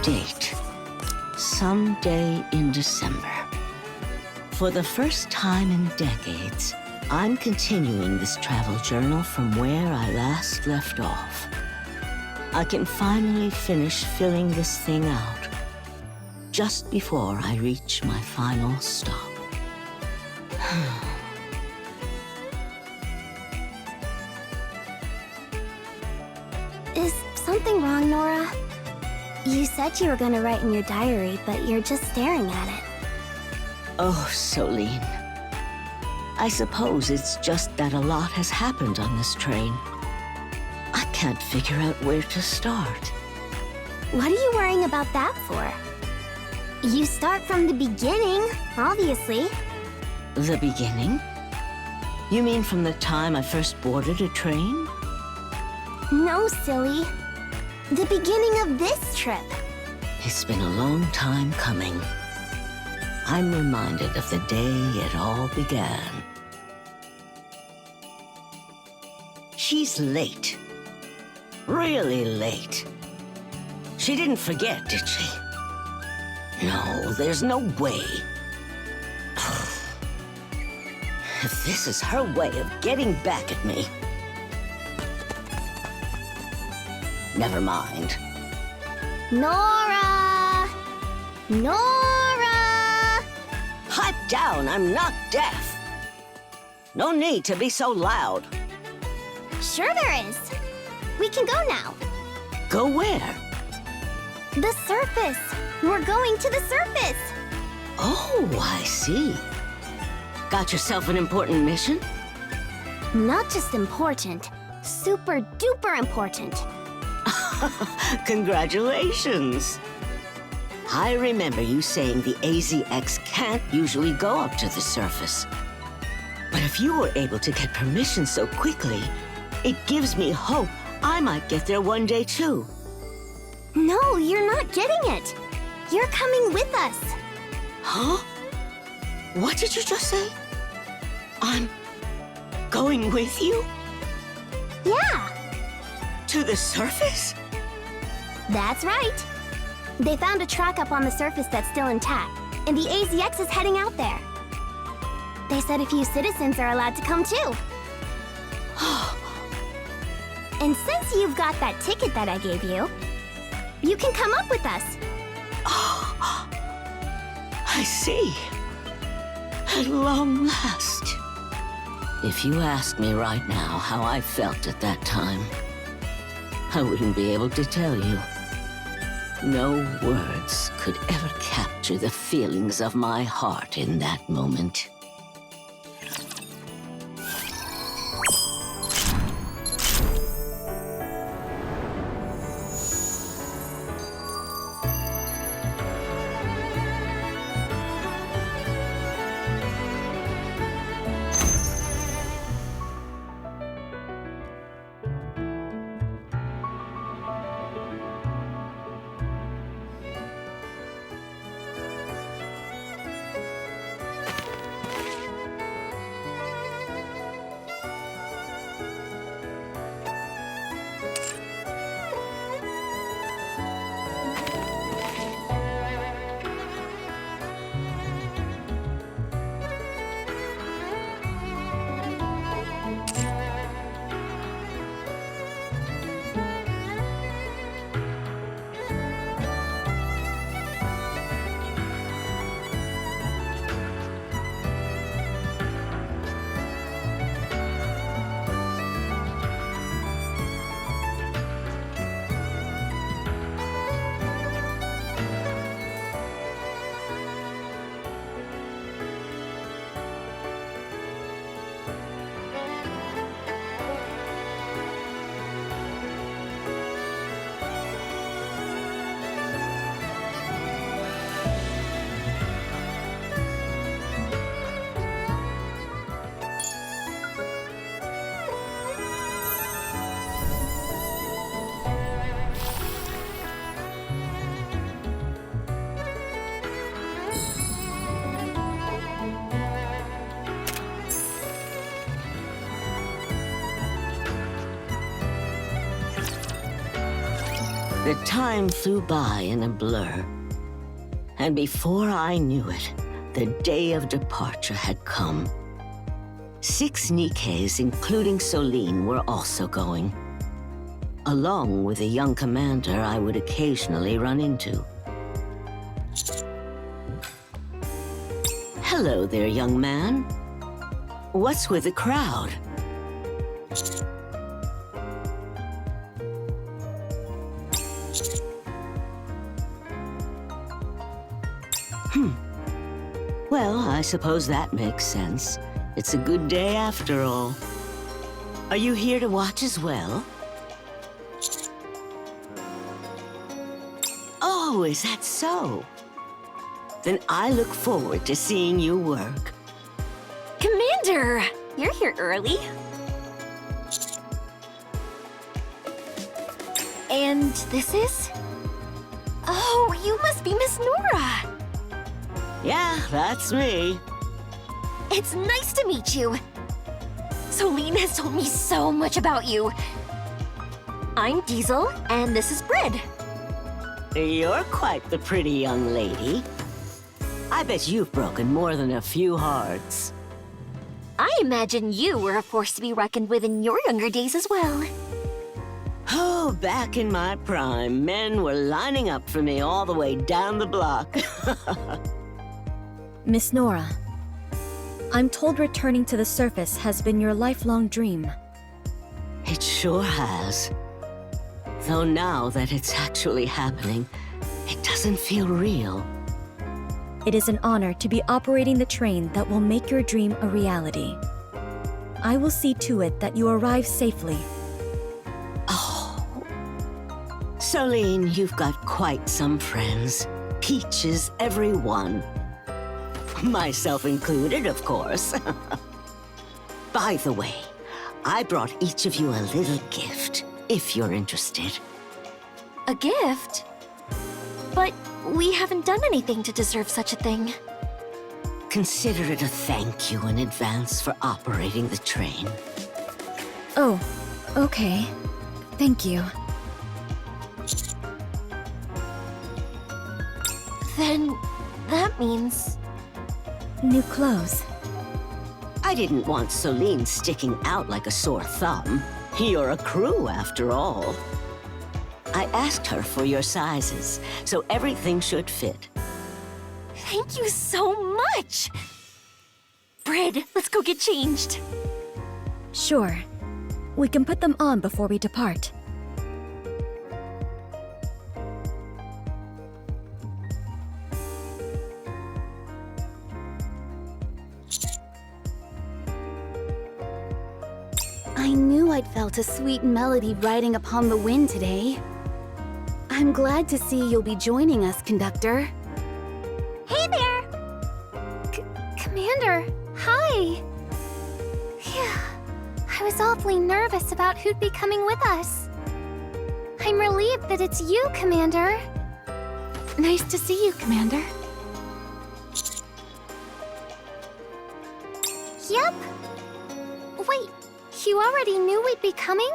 date. Someday in December. For the first time in decades, I'm continuing this travel journal from where I last left off. I can finally finish filling this thing out, just before I reach my final stop. Is something wrong, Nora? You said you were gonna write in your diary, but you're just staring at it. Oh, Soline. I suppose it's just that a lot has happened on this train. I can't figure out where to start. What are you worrying about that for? You start from the beginning, obviously. The beginning? You mean from the time I first boarded a train? No, silly. The beginning of this trip. It's been a long time coming. I'm reminded of the day it all began. She's late. Really late. She didn't forget, did she? No, there's no way. If this is her way of getting back at me... Never mind. Nora! Nora! Pipe down, I'm not deaf. No need to be so loud. Sure there is. We can go now. Go where? The surface. We're going to the surface. Oh, I see. Got yourself an important mission? Not just important, super duper important. Congratulations. I remember you saying the AZX can't usually go up to the surface. But if you were able to get permission so quickly, it gives me hope I might get there one day too. No, you're not getting it. You're coming with us. Huh? What did you just say? I'm going with you? Yeah, To the surface? that's right. They found a track up on the surface that's still intact, and the AZX is heading out there. They said a few citizens are allowed to come too. And since you've got that ticket that I gave you, you can come up with us. I see. At long last. If you asked me right now how I felt at that time, I wouldn't be able to tell you. No words could ever capture the feelings of my heart in that moment. The time flew by in a blur. And before I knew it, the day of departure had come. 6 Nikkes, including Soline, were also going, along with a young commander I would occasionally run into. Hello there, young man. What's with the crowd? Well, I suppose that makes sense. It's a good day after all. Are you here to watch as well? Oh, is that so? Then I look forward to seeing you work. Commander! You're here early. And this is? Oh, you must be Miss Nora! Yeah, that's me. It's nice to meet you. Soline has told me so much about you. I'm Diesel, and this is Brid. You're quite the pretty young lady. I bet you've broken more than a few hearts. I imagine you were a force to be reckoned with in your younger days as well. Oh, back in my prime, men were lining up for me all the way down the block. Miss Nora, I'm told returning to the surface has been your lifelong dream. It sure has. Though now that it's actually happening, it doesn't feel real. It is an honor to be operating the train that will make your dream a reality. I will see to it that you arrive safely. Oh. Soline, you've got quite some friends. Peaches, every one. Myself included, of course. By the way, I brought each of you a little gift, if you're interested. A gift? But we haven't done anything to deserve such a thing. Consider it a thank you in advance for operating the train. Oh, okay. Thank you. Then that means... New clothes. I didn't want Soline sticking out like a sore thumb. You're a crew, after all. I asked her for your sizes, so everything should fit. Thank you so much! Brid, let's go get changed. Sure. We can put them on before we depart. I knew I'd felt a sweet melody riding upon the wind today. I'm glad to see you'll be joining us, Conductor. Hey there! Commander, hi! Phew. I was awfully nervous about who'd be coming with us. I'm relieved that it's you, Commander. Nice to see you, Commander. Yep. Wait, you already knew we'd be coming?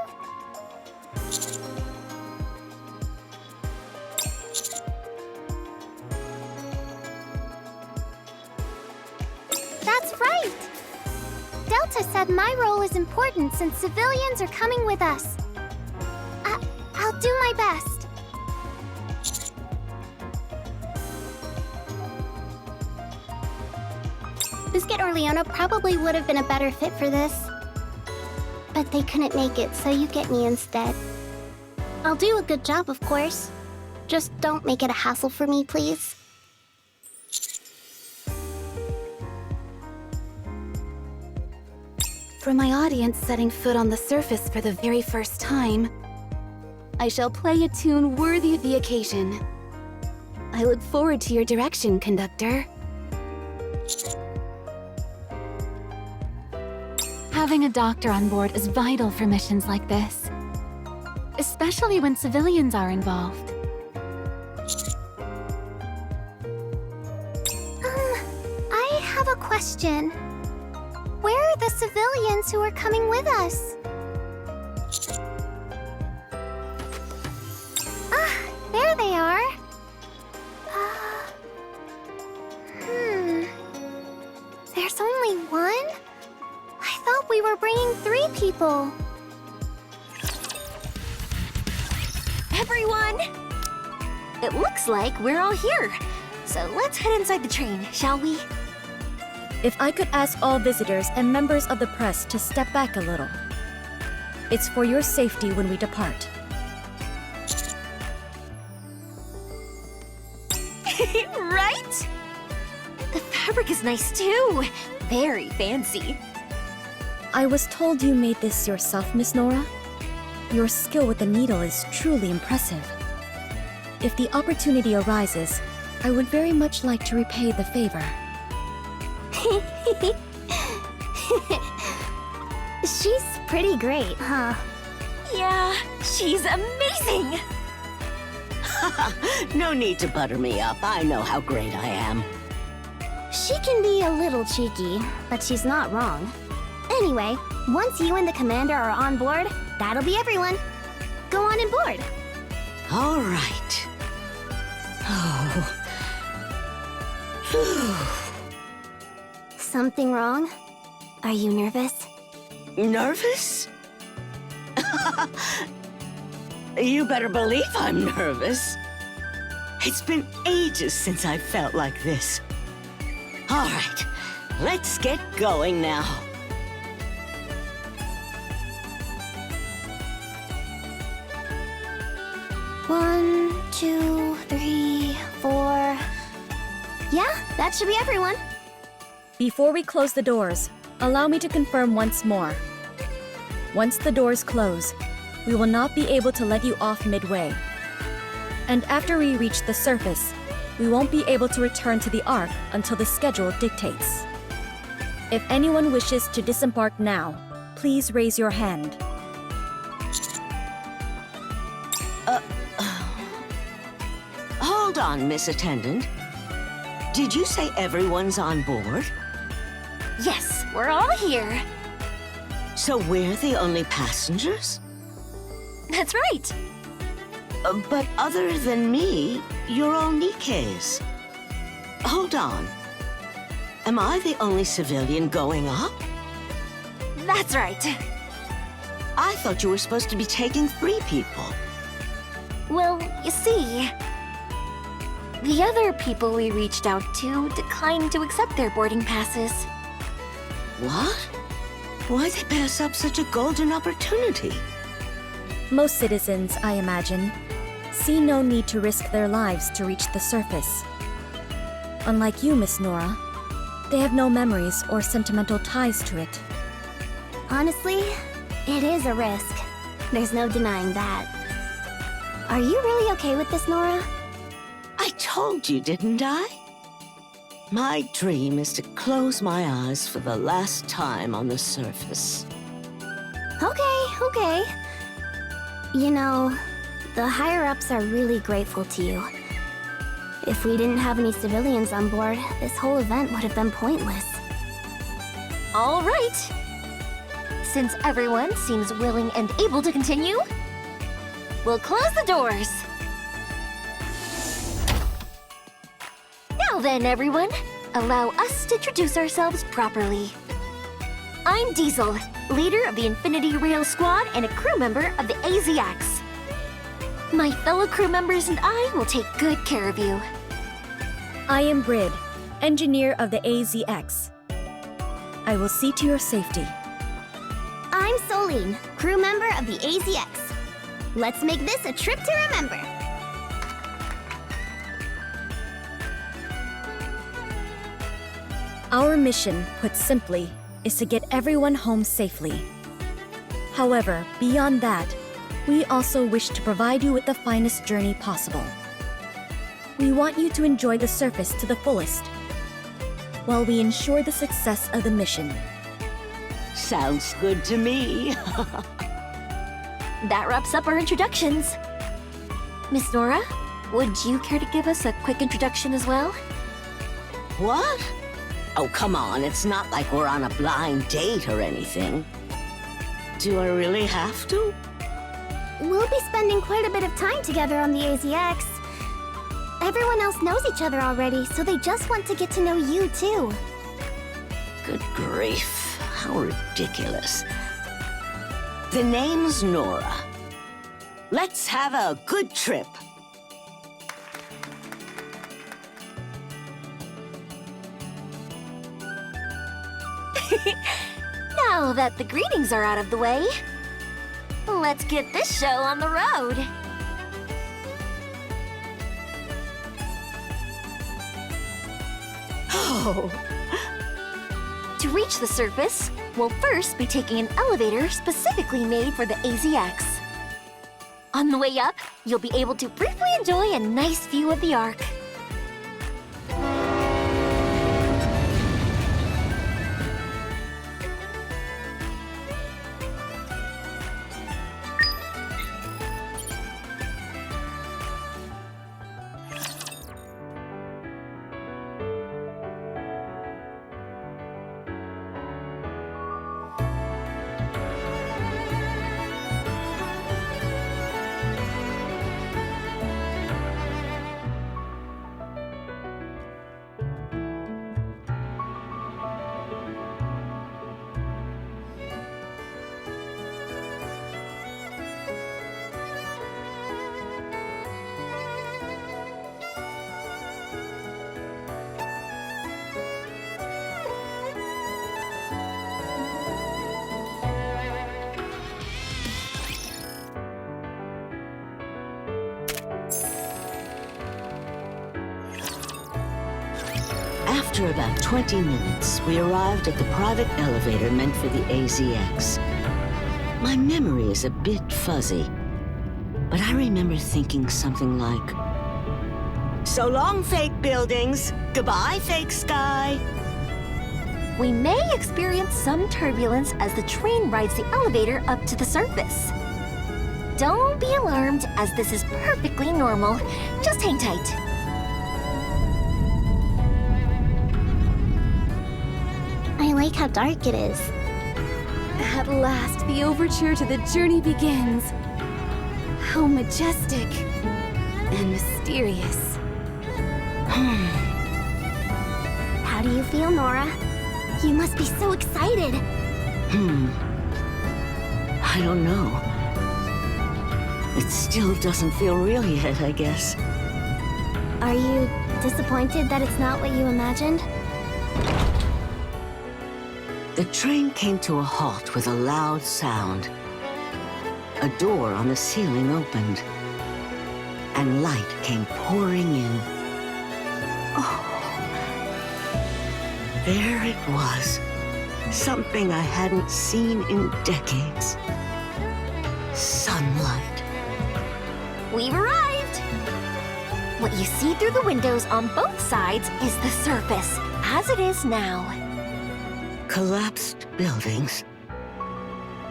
That's right! Delta said my role is important since civilians are coming with us. I'll do my best. Biscuit or Leona probably would have been a better fit for this. But they couldn't make it, so you get me instead. I'll do a good job, of course. Just don't make it a hassle for me, please. For my audience setting foot on the surface for the very first time, I shall play a tune worthy of the occasion. I look forward to your direction, Conductor. Having a doctor on board is vital for missions like this, especially when civilians are involved. I have a question. Where are the civilians who are coming with us? There they are. There's only one? I thought we were bringing 3 people. Everyone! It looks like we're all here. So let's head inside the train, shall we? If I could ask all visitors and members of the press to step back a little. It's for your safety when we depart. Right? The fabric is nice too. Very fancy. I was told you made this yourself, Miss Nora. Your skill with the needle is truly impressive. If the opportunity arises, I would very much like to repay the favor. She's pretty great, huh? Yeah, she's amazing! No need to butter me up. I know how great I am. She can be a little cheeky, but she's not wrong. Anyway, once you and the commander are on board, that'll be everyone. Go on board. All right. Oh. Something wrong? Are you nervous? Nervous? You better believe I'm nervous. It's been ages since I felt like this. All right, let's get going now. One, 2, 3, 4. Yeah, that should be everyone. Before we close the doors, allow me to confirm once more. Once the doors close, we will not be able to let you off midway. And after we reach the surface, we won't be able to return to the Ark until the schedule dictates. If anyone wishes to disembark now, please raise your hand. Hold on, Miss Attendant. Did you say everyone's on board? Yes, we're all here. So we're the only passengers? That's right. But other than me, you're all Nikkes. Hold on. Am I the only civilian going up? That's right. I thought you were supposed to be taking 3 people. Well, you see, the other people we reached out to declined to accept their boarding passes. What? Why'd they pass up such a golden opportunity? Most citizens, I imagine, see no need to risk their lives to reach the surface. Unlike you, Miss Nora, they have no memories or sentimental ties to it. Honestly, it is a risk. There's no denying that. Are you really okay with this, Nora? I told you, didn't I? My dream is to close my eyes for the last time on the surface. Okay. You know, the higher-ups are really grateful to you. If we didn't have any civilians on board, this whole event would have been pointless. All right. Since everyone seems willing and able to continue, we'll close the doors. Now then, everyone, allow us to introduce ourselves properly. I'm Diesel, leader of the Infinity Rail Squad and a crew member of the AZX. My fellow crew members and I will take good care of you. I am Brid, engineer of the AZX. I will see to your safety. I'm Soline, crew member of the AZX. Let's make this a trip to remember. Our mission, put simply, is to get everyone home safely. However, beyond that, we also wish to provide you with the finest journey possible. We want you to enjoy the surface to the fullest, while we ensure the success of the mission. Sounds good to me. That wraps up our introductions. Miss Nora, would you care to give us a quick introduction as well? What? Oh, come on, it's not like we're on a blind date or anything. Do I really have to? we'll be spending quite a bit of time together on the AZX. Everyone else knows each other already, so they just want to get to know you, too. Good grief, how ridiculous. The name's Nora. Let's have a good trip. Now that the greetings are out of the way, let's get this show on the road. Oh, To reach the surface, we'll first be taking an elevator specifically made for the AZX. On the way up, you'll be able to briefly enjoy a nice view of the Ark. After about 20 minutes, we arrived at the private elevator meant for the AZX. My memory is a bit fuzzy, but I remember thinking something like, "So long, fake buildings. Goodbye, fake sky." We may experience some turbulence as the train rides the elevator up to the surface. Don't be alarmed, as this is perfectly normal. Just hang tight. I like how dark it is. At last, the overture to the journey begins. How majestic and mysterious. How do you feel, Nora? You must be so excited. I don't know. It still doesn't feel real yet, I guess. Are you disappointed that it's not what you imagined? The train came to a halt with a loud sound. A door on the ceiling opened, and light came pouring in. Oh, there it was. Something I hadn't seen in decades. Sunlight. We've arrived! What you see through the windows on both sides is the surface, as it is now. Collapsed buildings.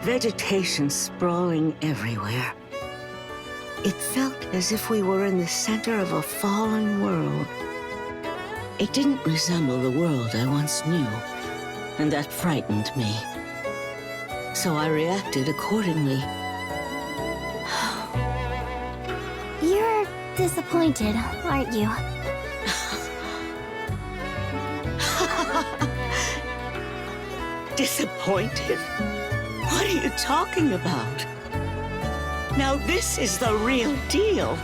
Vegetation sprawling everywhere. It felt as if we were in the center of a fallen world. It didn't resemble the world I once knew, and that frightened me. So I reacted accordingly. You're disappointed, aren't you? Disappointed? What are you talking about? Now this is the real deal.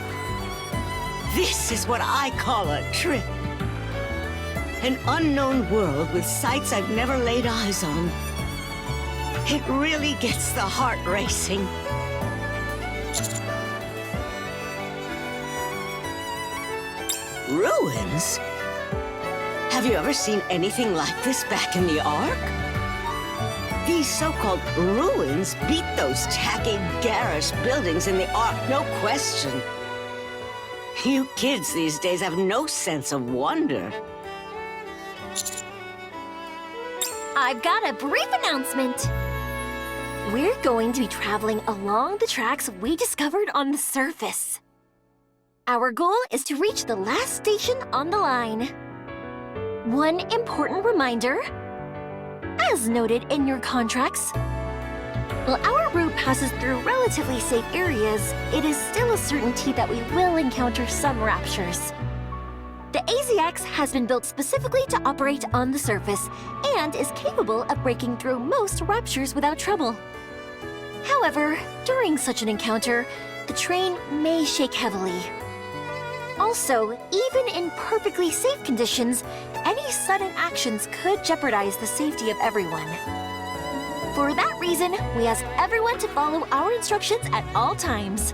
This is what I call a trip. An unknown world with sights I've never laid eyes on. It really gets the heart racing. Ruins? Have you ever seen anything like this back in the Ark? These so-called ruins beat those tacky, garish buildings in the Ark, no question. You kids these days have no sense of wonder. I've got a brief announcement. We're going to be traveling along the tracks we discovered on the surface. Our goal is to reach the last station on the line. One important reminder, as noted in your contracts, While our route passes through relatively safe areas, it is still a certainty that we will encounter some raptures. The AZX has been built specifically to operate on the surface and is capable of breaking through most raptures without trouble. However, during such an encounter, the train may shake heavily. Also, even in perfectly safe conditions, any sudden actions could jeopardize the safety of everyone. For that reason, we ask everyone to follow our instructions at all times.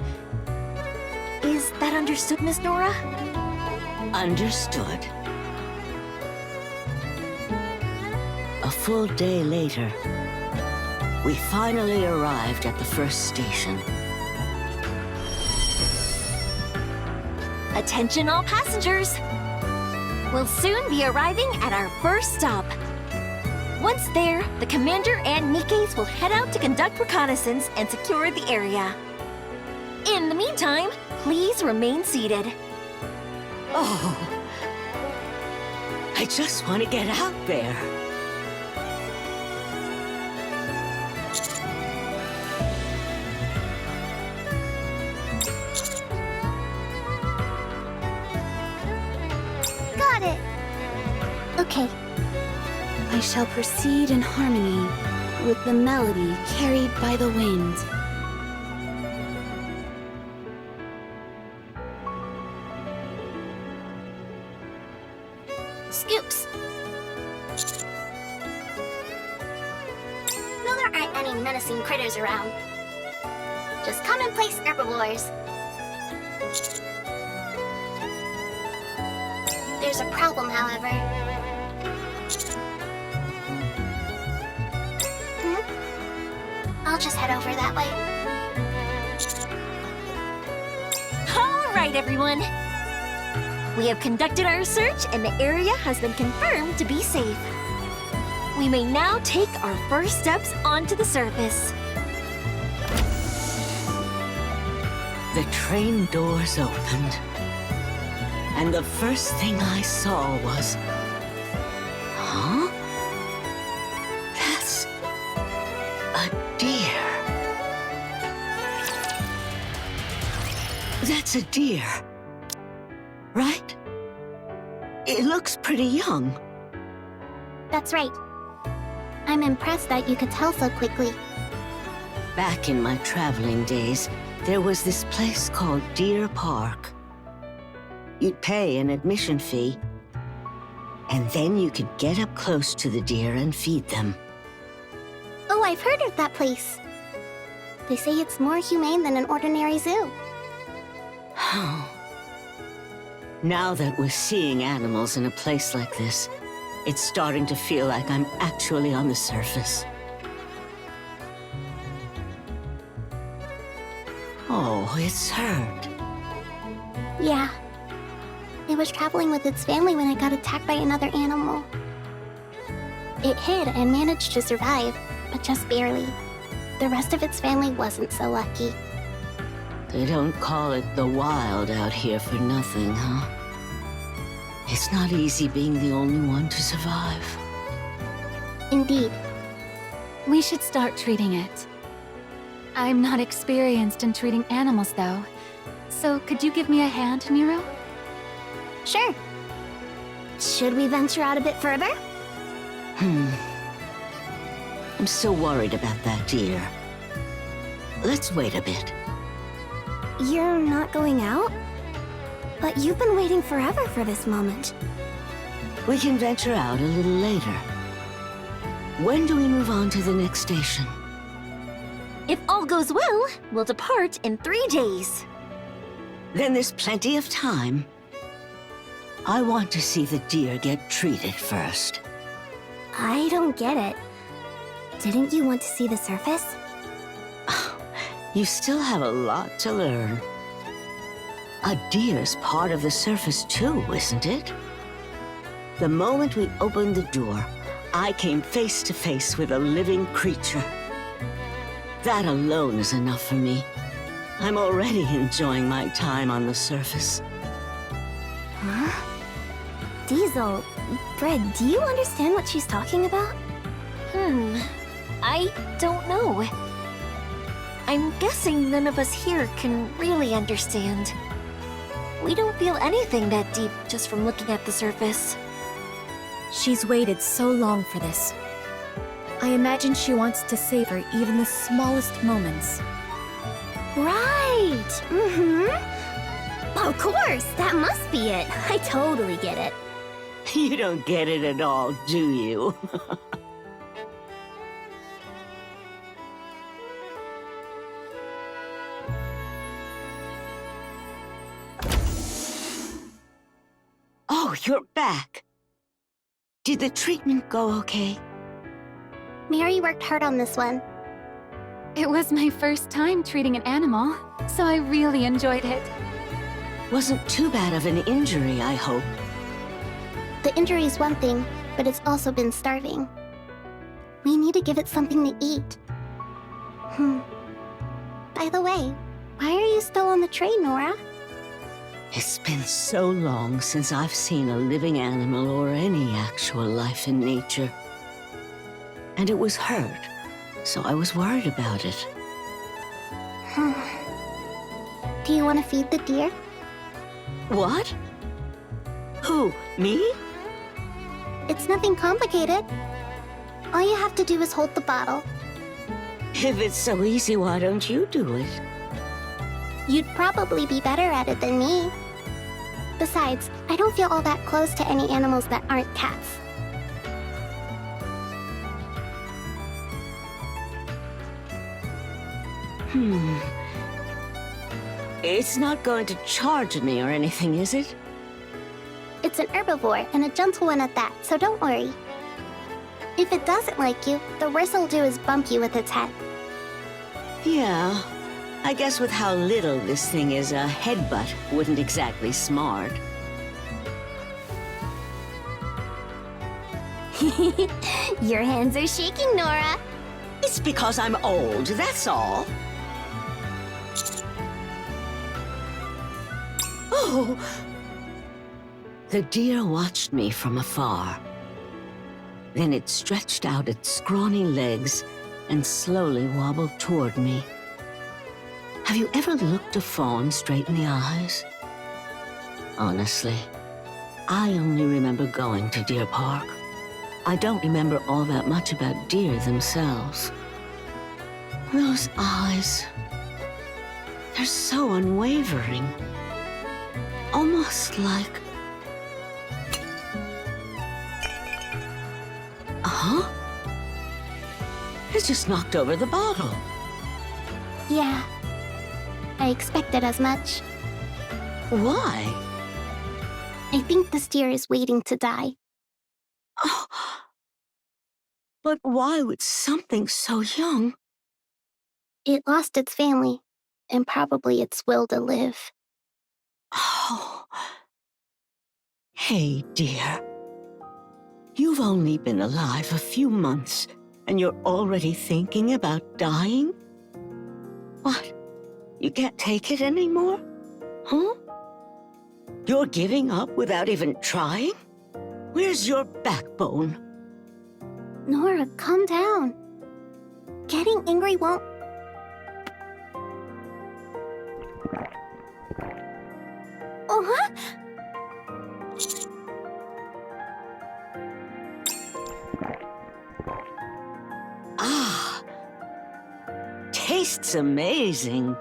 Is that understood, Miss Nora? Understood. A full day later, we finally arrived at the first station. Attention all passengers! We'll soon be arriving at our first stop. Once there, the commander and Nikkes will head out to conduct reconnaissance and secure the area. In the meantime, please remain seated. Oh, I just want to get out there. Got it. Okay. I shall proceed in harmony with the melody carried by the wind. Scoops. No, there aren't any menacing critters around. Just commonplace herbivores. There's a problem, however. I'll just head over that way. All right, everyone. We have conducted our search and the area has been confirmed to be safe. We may now take our first steps onto the surface. The train doors opened, and the first thing I saw was... Huh? That's... a deer. That's a deer. Right? It looks pretty young. That's right. I'm impressed that you could tell so quickly. Back in my traveling days, there was this place called Deer Park. You'd pay an admission fee, and then you could get up close to the deer and feed them. Oh, I've heard of that place. They say it's more humane than an ordinary zoo. Now that we're seeing animals in a place like this, it's starting to feel like I'm actually on the surface. Oh, it's hurt. Yeah. It was traveling with its family when it got attacked by another animal. It hid and managed to survive, but just barely. The rest of its family wasn't so lucky. They don't call it the wild out here for nothing, huh? It's not easy being the only one to survive. Indeed. We should start treating it. I'm not experienced in treating animals, though. So could you give me a hand, Nero? Sure. Should we venture out a bit further? I'm still worried about that deer. Let's wait a bit. You're not going out? But you've been waiting forever for this moment. We can venture out a little later. When do we move on to the next station? If all goes well, we'll depart in 3 days. Then there's plenty of time. I want to see the deer get treated first. I don't get it. Didn't you want to see the surface? You still have a lot to learn. A deer's part of the surface too, isn't it? The moment we opened the door, I came face to face with a living creature. That alone is enough for me. I'm already enjoying my time on the surface. Huh? Diesel, Brid, do you understand what she's talking about? I don't know. I'm guessing none of us here can really understand. We don't feel anything that deep just from looking at the surface. She's waited so long for this. I imagine she wants to savor even the smallest moments. Right! Of course, that must be it. I totally get it. You don't get it at all, do you? Oh, you're back. Did the treatment go okay? Mary worked hard on this one. It was my first time treating an animal, so I really enjoyed it. Wasn't too bad of an injury, I hope. The injury is one thing, but it's also been starving. We need to give it something to eat. By the way, why are you still on the train, Nora? It's been so long since I've seen a living animal or any actual life in nature. And it was hurt, so I was worried about it. Do you want to feed the deer? What? Who, me? It's nothing complicated. All you have to do is hold the bottle. If it's so easy, why don't you do it? You'd probably be better at it than me. Besides, I don't feel all that close to any animals that aren't cats. It's not going to charge me or anything, is it? It's an herbivore, and a gentle one at that, so don't worry. If it doesn't like you, the worst it'll do is bump you with its head. Yeah. I guess with how little this thing is, a headbutt wouldn't exactly smart. Your hands are shaking, Nora. It's because I'm old, that's all. Oh! The deer watched me from afar. Then it stretched out its scrawny legs and slowly wobbled toward me. Have you ever looked a fawn straight in the eyes? Honestly, I only remember going to Deer Park. I don't remember all that much about deer themselves. Those eyes, they're so unwavering. Almost like... Huh? It just knocked over the bottle. Yeah. I expected as much. Why? I think this deer is waiting to die. Oh. But why would something so young... It lost its family, and probably its will to live. Oh. Hey, dear. You've only been alive a few months, and you're already thinking about dying? What? You can't take it anymore? Huh? You're giving up without even trying? Where's your backbone? Nora, calm down. Getting angry won't... Oh, Ah, tastes amazing.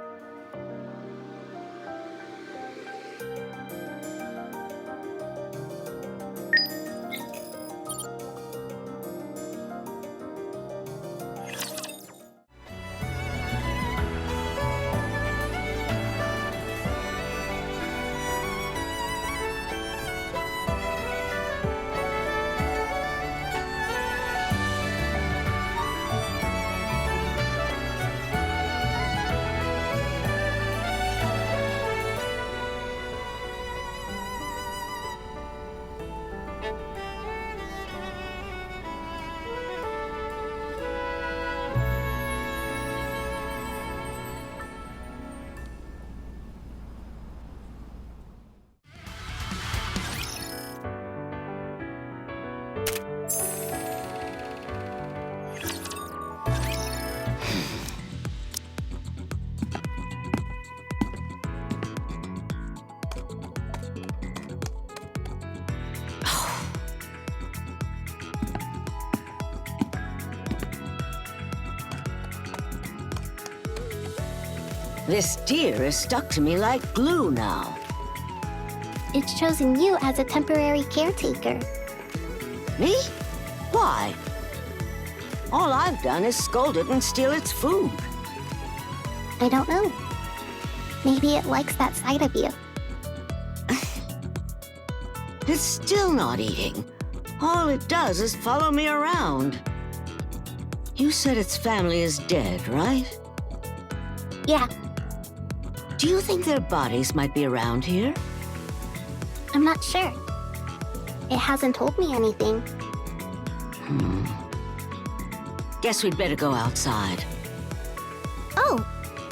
This deer is stuck to me like glue now. It's chosen you as a temporary caretaker. Me? Why? All I've done is scold it and steal its food. I don't know. Maybe it likes that side of you. It's still not eating. All it does is follow me around. You said its family is dead, right? Yeah, Do you think their bodies might be around here? I'm not sure. It hasn't told me anything. Guess we'd better go outside. Oh,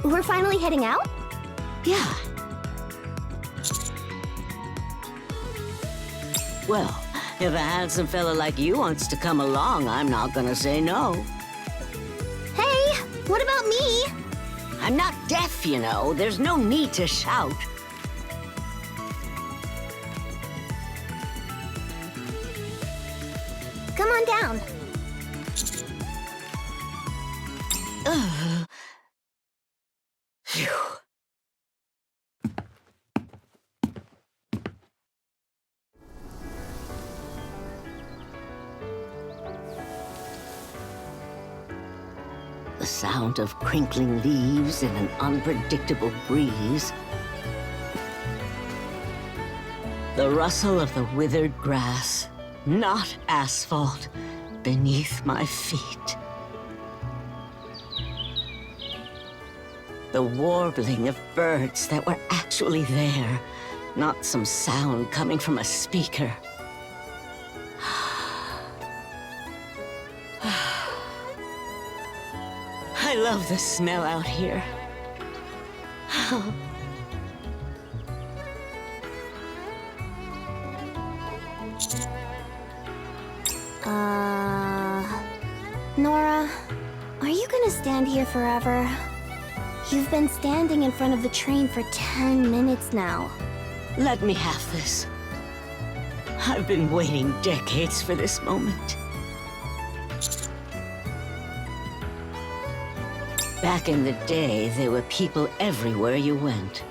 we're finally heading out? Yeah. Well, if a handsome fella like you wants to come along, I'm not gonna say no. Hey, what about me? I'm not deaf, you know. There's no need to shout. Come on down. Phew. The sound of crinkling leaves in an unpredictable breeze. The rustle of the withered grass, not asphalt, beneath my feet. The warbling of birds that were actually there, not some sound coming from a speaker. I love the smell out here. Nora, are you gonna stand here forever? You've been standing in front of the train for 10 minutes now. Let me have this. I've been waiting decades for this moment. Back in the day, there were people everywhere you went.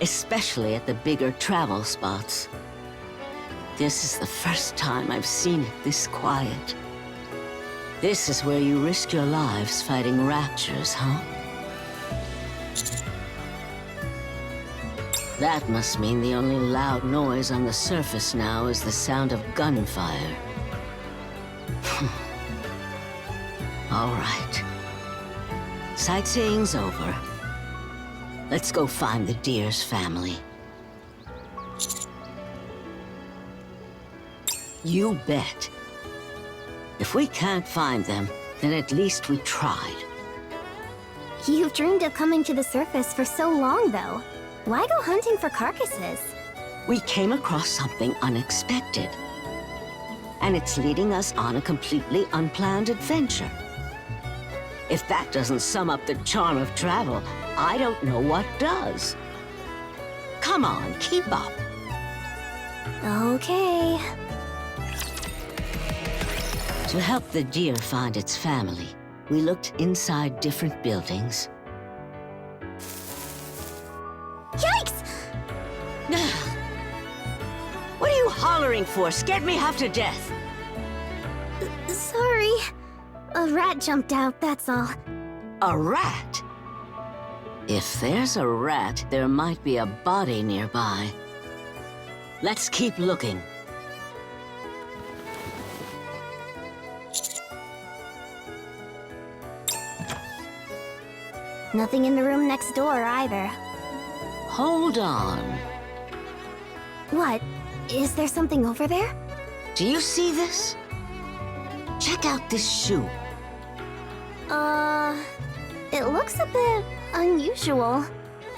Especially at the bigger travel spots. This is the first time I've seen it this quiet. This is where you risk your lives fighting raptures, huh? That must mean the only loud noise on the surface now is the sound of gunfire. All right. Sightseeing's over. Let's go find the deer's family. You bet. If we can't find them, then at least we tried. You've dreamed of coming to the surface for so long, though. Why go hunting for carcasses? We came across something unexpected. And it's leading us on a completely unplanned adventure. If that doesn't sum up the charm of travel, I don't know what does. Come on, keep up. Okay. To help the deer find its family, we looked inside different buildings. Yikes! What are you hollering for? Scared me half to death. Sorry. A rat jumped out, that's all. A rat? If there's a rat, there might be a body nearby. Let's keep looking. Nothing in the room next door, either. Hold on. What? Is there something over there? Do you see this? Check out this shoe. It looks a bit unusual.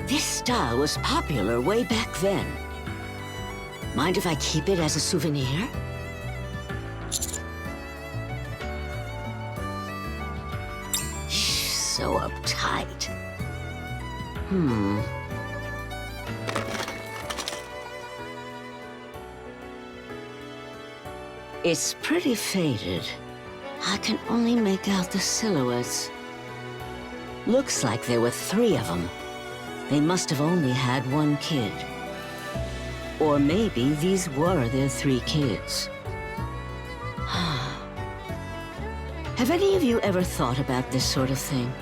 This style was popular way back then. Mind if I keep it as a souvenir? So uptight. It's pretty faded. I can only make out the silhouettes. Looks like there were 3 of them. They must have only had 1 kid. Or maybe these were their 3 kids. Have any of you ever thought about this sort of thing?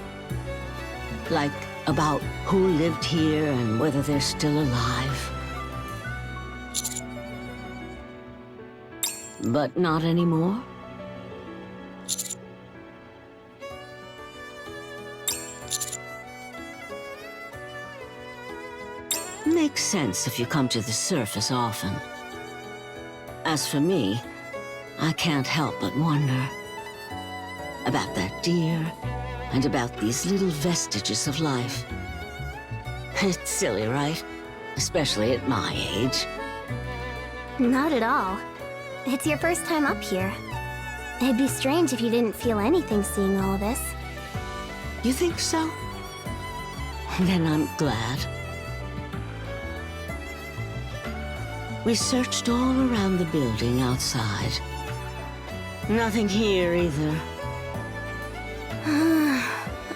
Like, about who lived here and whether they're still alive? But not anymore? Makes sense if you come to the surface often. As for me, I can't help but wonder about that deer and about these little vestiges of life. It's silly, right? Especially at my age. Not at all. It's your first time up here. It'd be strange if you didn't feel anything seeing all this. You think so? Then I'm glad. We searched all around the building outside. Nothing here either.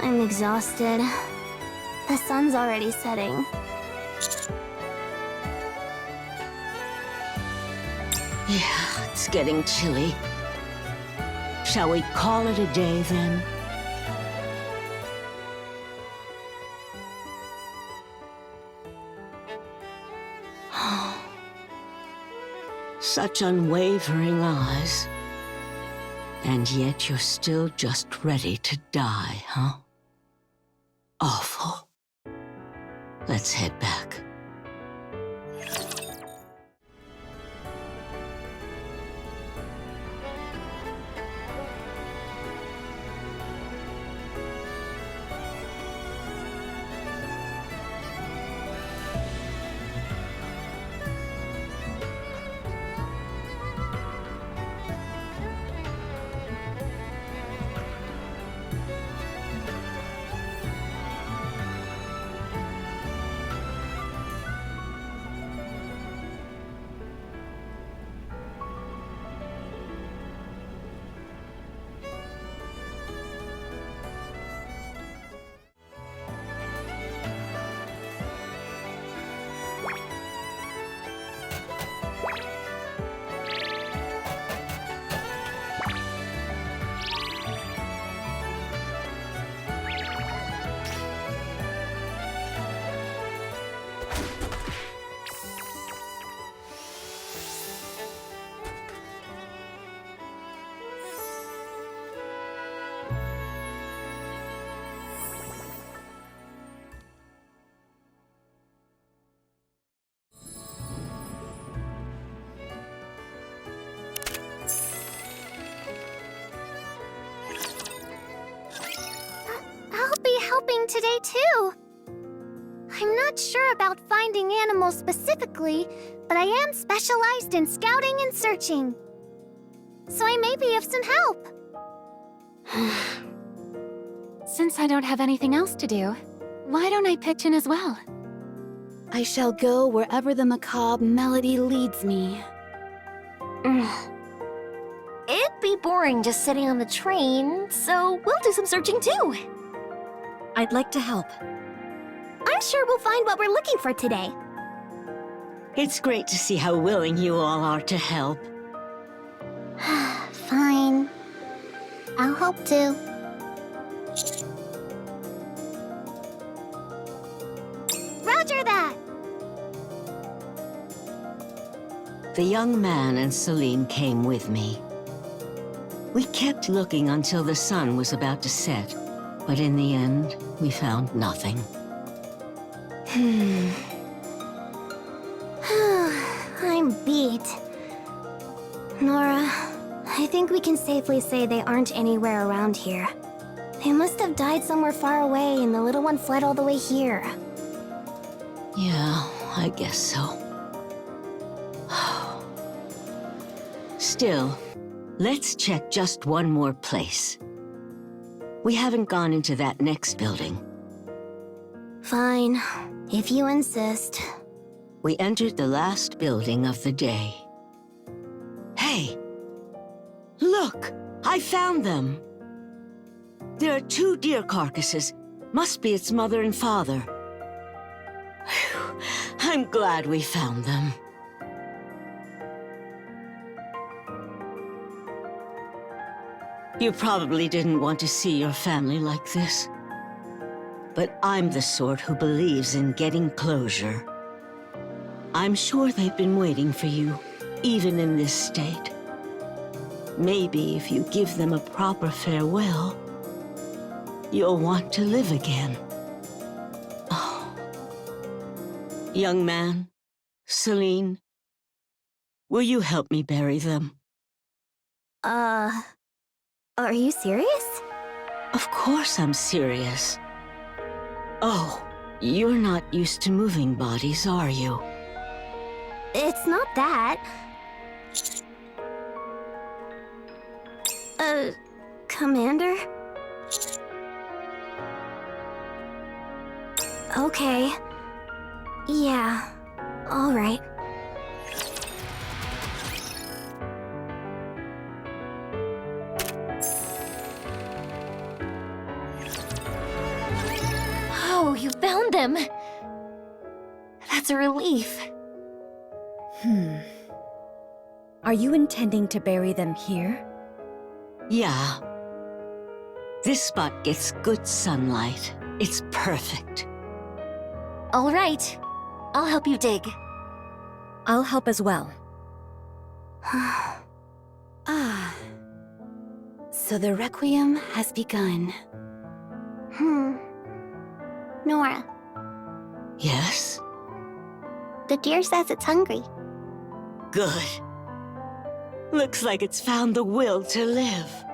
I'm exhausted. The sun's already setting. Yeah, it's getting chilly. Shall we call it a day then? Such unwavering eyes. And yet you're still just ready to die, huh? Awful. Let's head back. I'll be helping today too. I'm not sure about finding animals specifically, but I am specialized in scouting and searching. So I may be of some help. Since I don't have anything else to do, why don't I pitch in as well? I shall go wherever the macabre melody leads me. It'd be boring just sitting on the train, so we'll do some searching too. I'd like to help. I'm sure we'll find what we're looking for today. It's great to see how willing you all are to help. Fine. I'll help too. Roger that! The young man and Soline came with me. We kept looking until the sun was about to set, but in the end, we found nothing. I'm beat. Nora, I think we can safely say they aren't anywhere around here. They must have died somewhere far away and the little one fled all the way here. Yeah, I guess so. Still, let's check just one more place. We haven't gone into that next building. Fine, if you insist. We entered the last building of the day. Hey! Look! I found them! There are 2 deer carcasses, Must be its mother and father. Phew, I'm glad we found them. You probably didn't want to see your family like this. But I'm the sort who believes in getting closure. I'm sure they've been waiting for you, even in this state. Maybe if you give them a proper farewell, you'll want to live again. Oh. Young man, Soline, will you help me bury them? Are you serious? Of course I'm serious. Oh, you're not used to moving bodies, are you? It's not that. Commander? Okay. Yeah, all right. Oh, you found them! That's a relief. Are you intending to bury them here? Yeah. This spot gets good sunlight. It's perfect. All right. I'll help you dig. I'll help as well. So the Requiem has begun. Nora, Yes? the deer says it's hungry. Good. Looks like it's found the will to live.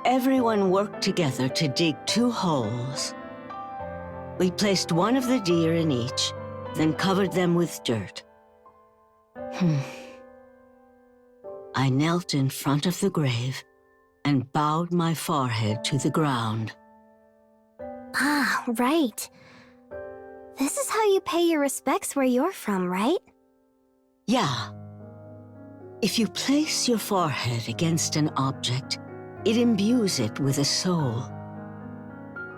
Everyone worked together to dig 2 holes. We placed one of the deer in each, then covered them with dirt. I knelt in front of the grave and bowed my forehead to the ground. Ah, right. This is how you pay your respects where you're from, right? Yeah. If you place your forehead against an object, it imbues it with a soul.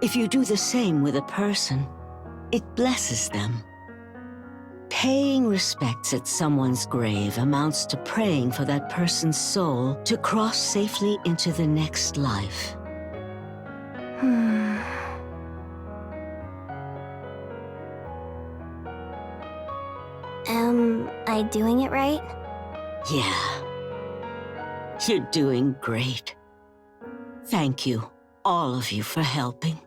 If you do the same with a person, it blesses them. Paying respects at someone's grave amounts to praying for that person's soul to cross safely into the next life. Am I doing it right? Yeah. You're doing great. Thank you, all of you, for helping.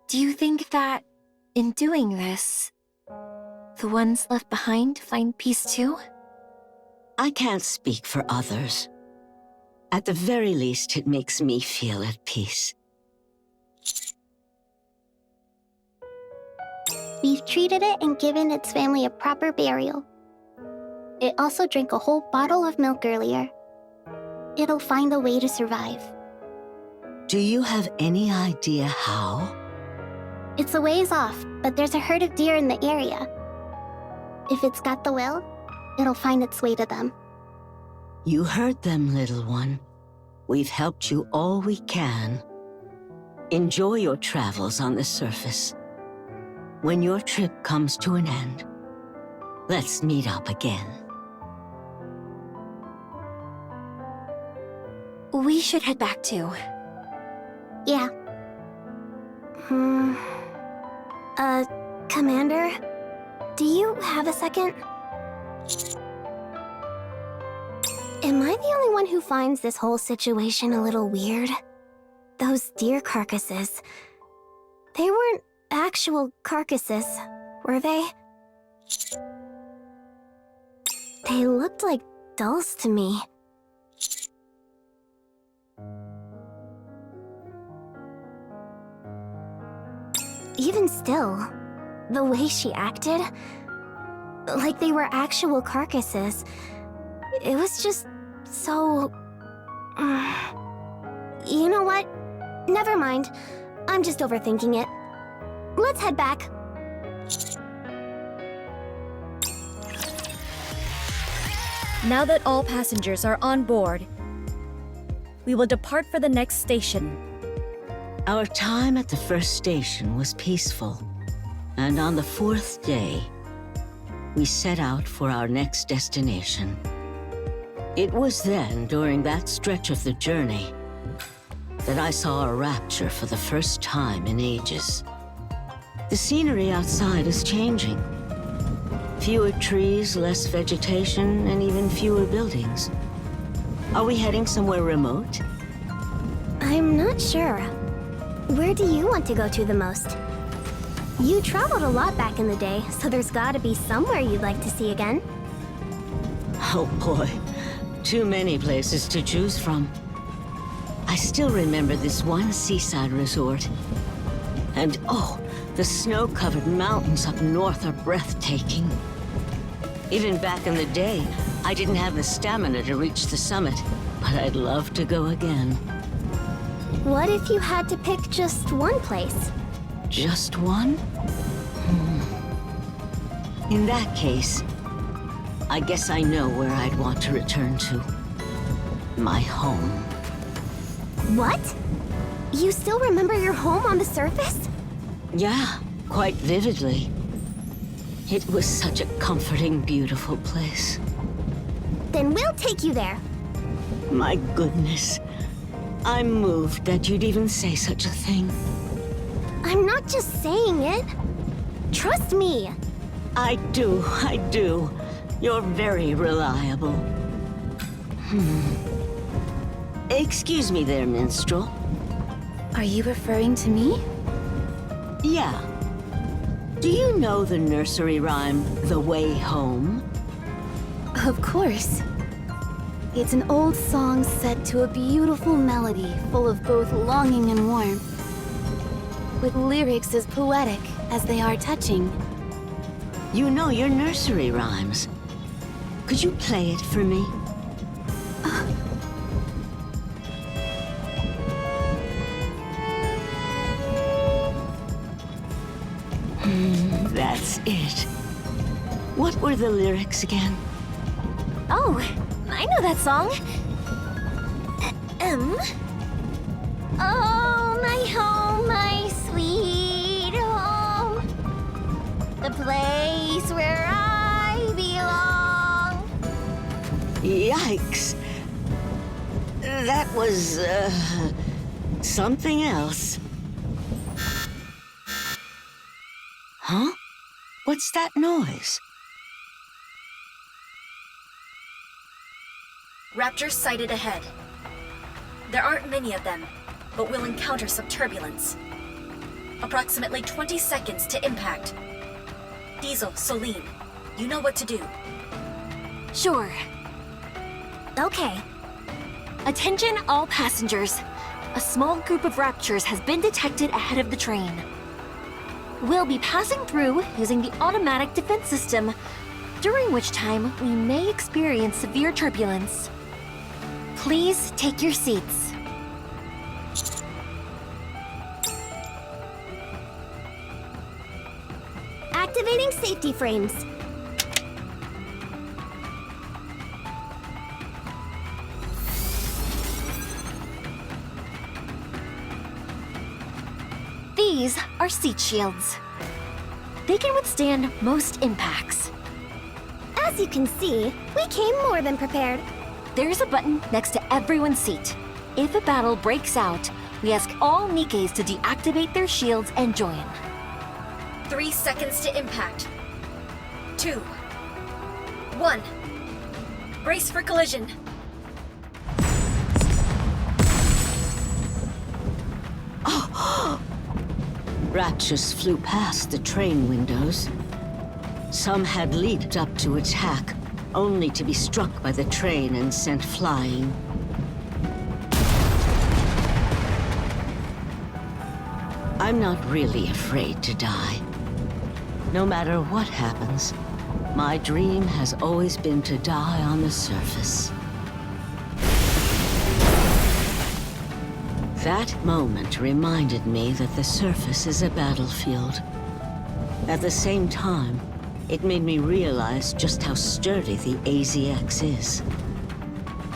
Do you think that, in doing this, the ones left behind find peace too? I can't speak for others. At the very least, it makes me feel at peace. We've treated it and given its family a proper burial. It also drank a whole bottle of milk earlier. It'll find a way to survive. Do you have any idea how? It's a ways off, but there's a herd of deer in the area. If it's got the will, it'll find its way to them. You heard them, little one. We've helped you all we can. Enjoy your travels on the surface. When your trip comes to an end, let's meet up again. We should head back too. Yeah. Commander? Do you have a second? Am I the only one who finds this whole situation a little weird? Those deer carcasses. They weren't actual carcasses, were they? They looked like dolls to me. Even still, the way she acted, like they were actual carcasses, it was just so... You know what? Never mind. I'm just overthinking it. Let's head back. Now that all passengers are on board, we will depart for the next station. Our time at the first station was peaceful, and on the 4th day, we set out for our next destination. It was then, during that stretch of the journey, that I saw a rapture for the first time in ages. The scenery outside is changing. Fewer trees, less vegetation, and even fewer buildings. Are we heading somewhere remote? I'm not sure. Where do you want to go to the most? You traveled a lot back in the day, so there's gotta be somewhere you'd like to see again. Oh boy, too many places to choose from. I still remember this one seaside resort. And oh, the snow-covered mountains up north are breathtaking. Even back in the day, I didn't have the stamina to reach the summit, but I'd love to go again. What if you had to pick just one place? Just one? In that case, I guess I know where I'd want to return to. My home. What? You still remember your home on the surface? Yeah, quite vividly. It was such a comforting, beautiful place. Then we'll take you there. My goodness. I'm moved that you'd even say such a thing. I'm not just saying it. Trust me. I do. You're very reliable. Excuse me there, minstrel. Are you referring to me? Yeah. Do you know the nursery rhyme, The Way Home? Of course. It's an old song set to a beautiful melody full of both longing and warmth, with lyrics as poetic as they are touching. You know your nursery rhymes. Could you play it for me? That's it. What were the lyrics again? Oh, I know that song. Oh, my home, my sweet home. The place where I belong. Yikes. That was, something else. Huh? What's that noise? Raptors sighted ahead. There aren't many of them, but we'll encounter some turbulence. Approximately 20 seconds to impact. Diesel, Soline, you know what to do. Sure. Okay. Attention all passengers. A small group of Raptors has been detected ahead of the train. We'll be passing through using the automatic defense system, during which time we may experience severe turbulence. Please take your seats. Activating safety frames. These are seat shields. They can withstand most impacts. As you can see, we came more than prepared. There's a button next to everyone's seat. If a battle breaks out, we ask all Nikkes to deactivate their shields and join. 3 seconds to impact. 2, 1. Brace for collision. Raptors flew past the train windows. Some had leaped up to attack, only to be struck by the train and sent flying. I'm not really afraid to die. No matter what happens, my dream has always been to die on the surface. That moment reminded me that the surface is a battlefield. At the same time, it made me realize just how sturdy the AZX is.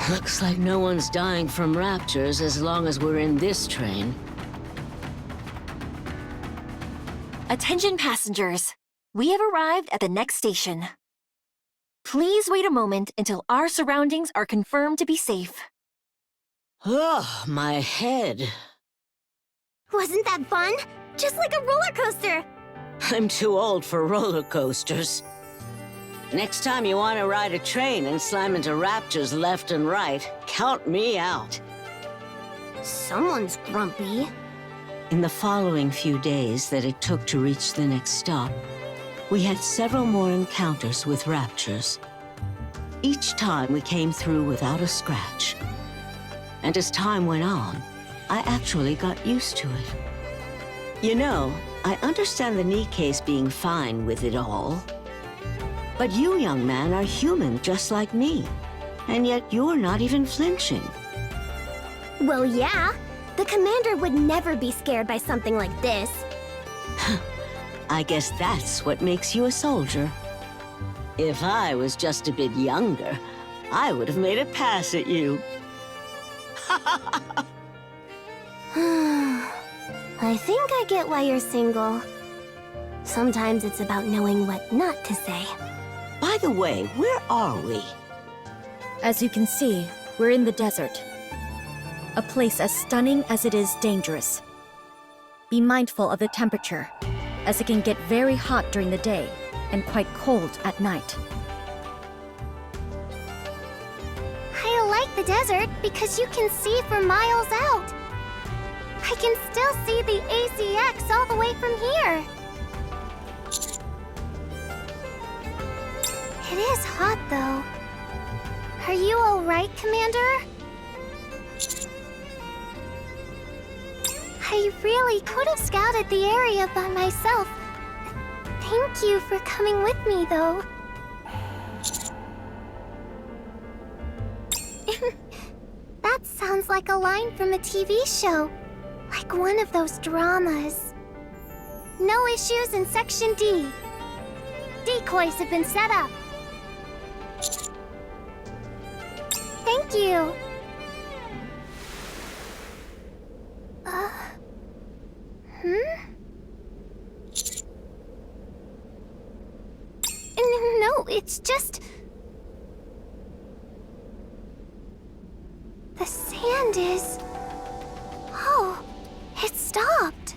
Looks like no one's dying from raptures as long as we're in this train. Attention passengers. We have arrived at the next station. Please wait a moment until our surroundings are confirmed to be safe. Oh, my head. Wasn't that fun? Just like a roller coaster. I'm too old for roller coasters. Next time you want to ride a train and slam into raptors left and right, count me out. Someone's grumpy. In the following few days that it took to reach the next stop, we had several more encounters with raptors. Each time we came through without a scratch. And as time went on, I actually got used to it. You know, I understand the Nikke's being fine with it all. But you, young man, are human just like me. And yet you're not even flinching. Well, yeah. The commander would never be scared by something like this. I guess that's what makes you a soldier. If I was just a bit younger, I would have made a pass at you. I think I get why you're single. Sometimes it's about knowing what not to say. By the way, where are we? As you can see, we're in the desert. A place as stunning as it is dangerous. Be mindful of the temperature, as it can get very hot during the day and quite cold at night. I like the desert because you can see for miles out. I can still see the AZX all the way from here. It is hot, though. Are you all right, Commander? I really could have scouted the area by myself. Thank you for coming with me, though. That sounds like a line from a TV show. Like one of those dramas. No issues in Section D. Decoys have been set up. Thank you. No, it's just... The sand is... Oh, it stopped.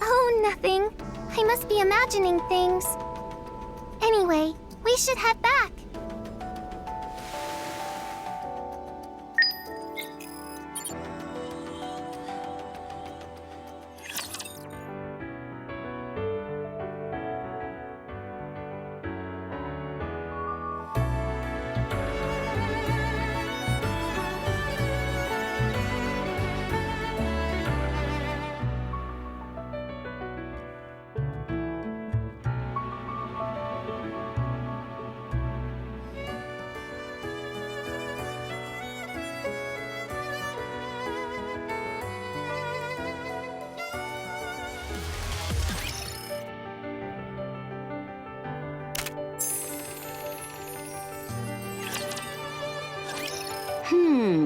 Oh, nothing. I must be imagining things. Anyway, we should head back.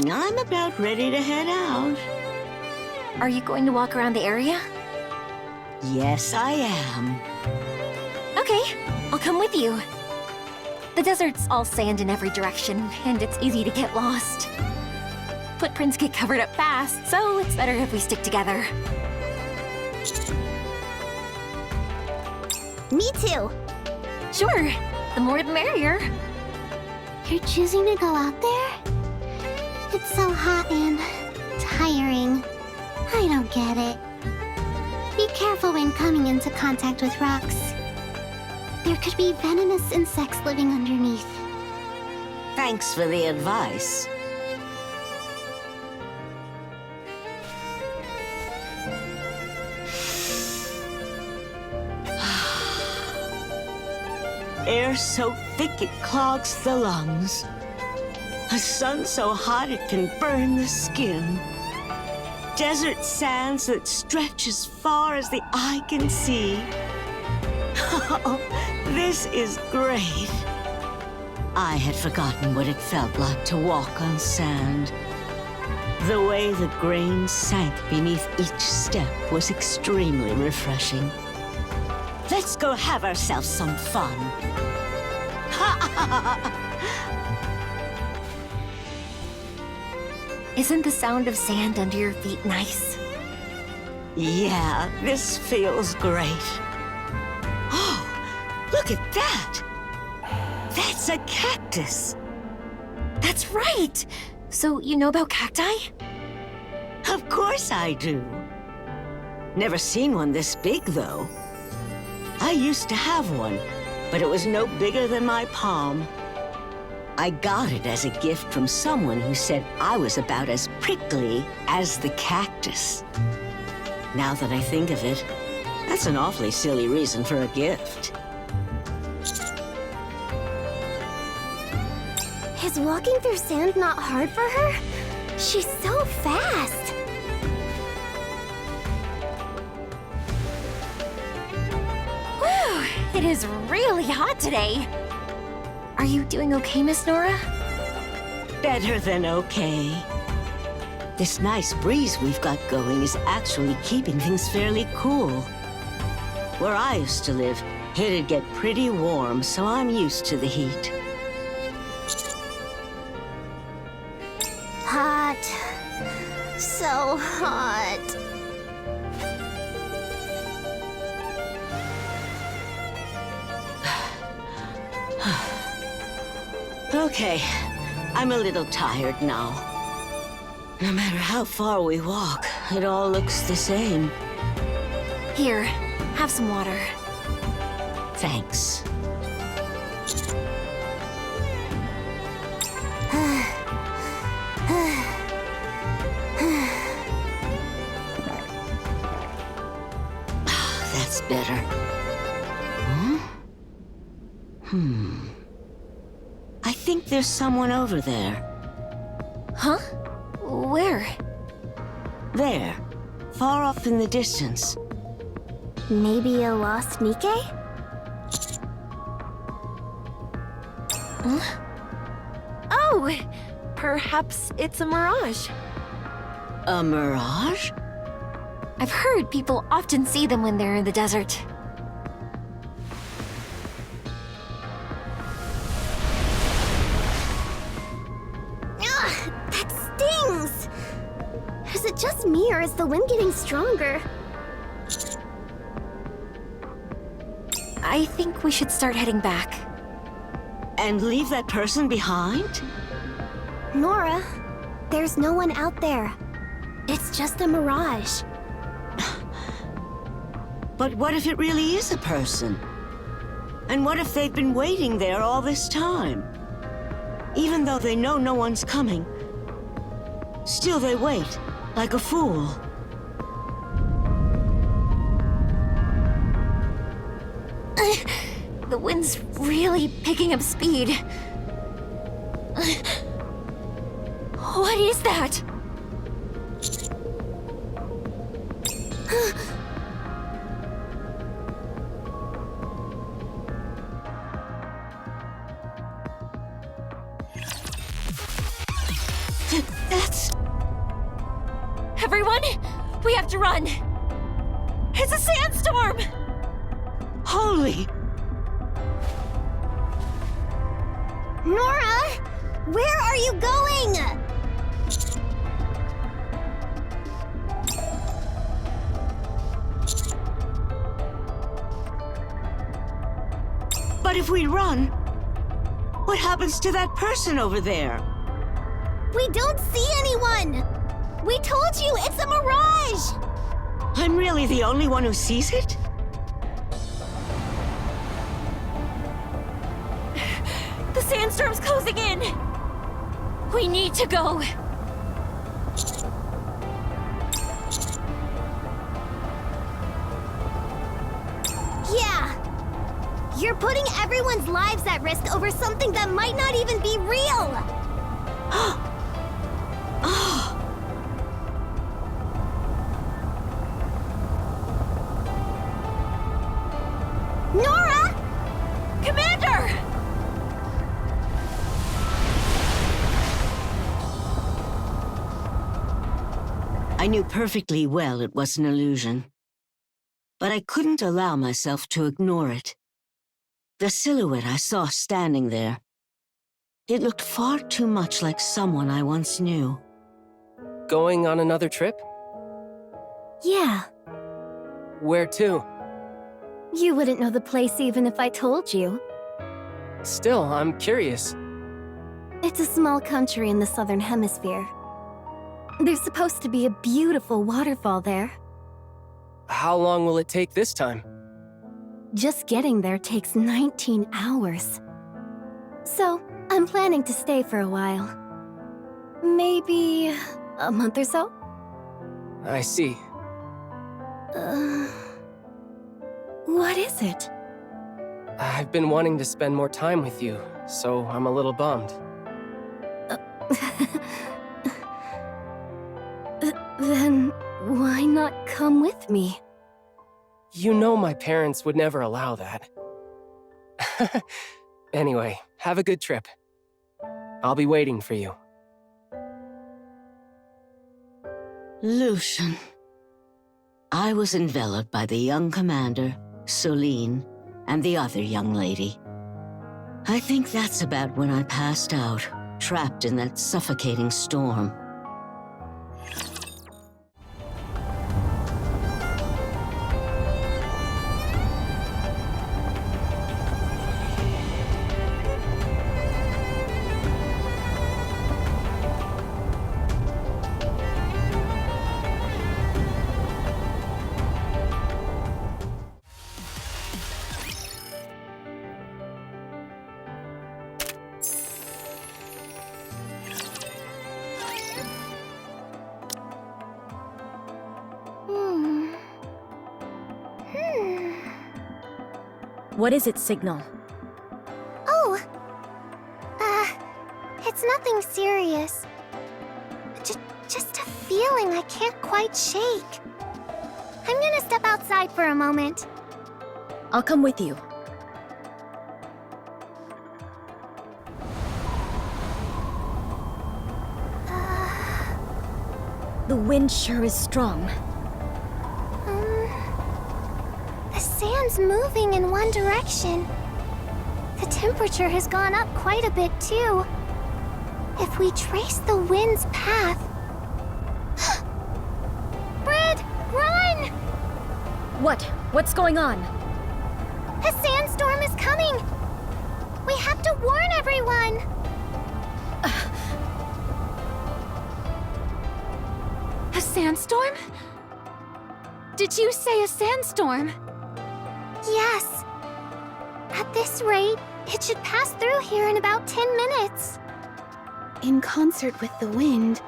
I'm about ready to head out. Are you going to walk around the area? Yes, I am. Okay, I'll come with you. The desert's all sand in every direction, and it's easy to get lost. Footprints get covered up fast, so it's better if we stick together. Me too. Sure, the more the merrier. You're choosing to go out there? It's so hot and tiring. I don't get it. Be careful when coming into contact with rocks. There could be venomous insects living underneath. Thanks for the advice. Air so thick it clogs the lungs. A sun so hot it can burn the skin. Desert sands that stretch as far as the eye can see. Oh, this is great. I had forgotten what it felt like to walk on sand. The way the grain sank beneath each step was extremely refreshing. Let's go have ourselves some fun. Isn't the sound of sand under your feet nice? Yeah, this feels great. Oh, look at that! That's a cactus! That's right! So you know about cacti? Of course I do. Never seen one this big, though. I used to have one, but it was no bigger than my palm. I got it as a gift from someone who said I was about as prickly as the cactus. Now that I think of it, that's an awfully silly reason for a gift. Is walking through sand not hard for her? She's so fast. Whew! It is really hot today. Are you doing okay, Miss Nora? Better than okay. This nice breeze we've got going is actually keeping things fairly cool. Where I used to live, it'd get pretty warm, so I'm used to the heat. Hot. So hot. Okay, I'm a little tired now. No matter how far we walk, it all looks the same. Here, have some water. Thanks. That's better. I think there's someone over there. Huh? Where? There. Far off in the distance. Maybe a lost Nikke? Oh! Perhaps it's a mirage. A mirage? I've heard people often see them when they're in the desert. Ugh, that stings! Is it just me or is the wind getting stronger? I think we should start heading back. And leave that person behind? Nora, there's no one out there. It's just a mirage. But what if it really is a person? And what if they've been waiting there all this time? Even though they know no one's coming, still they wait, like a fool. The wind's really picking up speed. What is that? That's... Everyone, we have to run. It's a sandstorm! Holy... Nora! Where are you going? But if we run, what happens to that person over there? We don't see anyone! We told you, it's a mirage! I'm really the only one who sees it? The sandstorm's closing in! We need to go! Yeah! You're putting everyone's lives at risk over something that might not even be real! Nora! Commander! I knew perfectly well it was an illusion. But I couldn't allow myself to ignore it. The silhouette I saw standing there, it looked far too much like someone I once knew. Going on another trip? Yeah, Where to? you wouldn't know the place even if I told you. Still, I'm curious. It's a small country in the southern hemisphere. There's supposed to be a beautiful waterfall there. How long will it take this time? Just getting there takes 19 hours. So, I'm planning to stay for a while. Maybe a month or so? I see. What is it? I've been wanting to spend more time with you, so I'm a little bummed. Then why not come with me? You know my parents would never allow that. Anyway, have a good trip. I'll be waiting for you. Lucian. I was enveloped by the young commander, Soline, and the other young lady. I think that's about when I passed out, trapped in that suffocating storm. What is its signal? Oh! It's nothing serious. Just a feeling I can't quite shake. I'm gonna step outside for a moment. I'll come with you. The wind sure is strong. The sand's moving in one direction. The temperature has gone up quite a bit, too. If we trace the wind's path... Brid, run! What? What's going on? A sandstorm is coming! We have to warn everyone! A sandstorm? Did you say a sandstorm? Yes. At this rate, it should pass through here in about 10 minutes. In concert with the wind,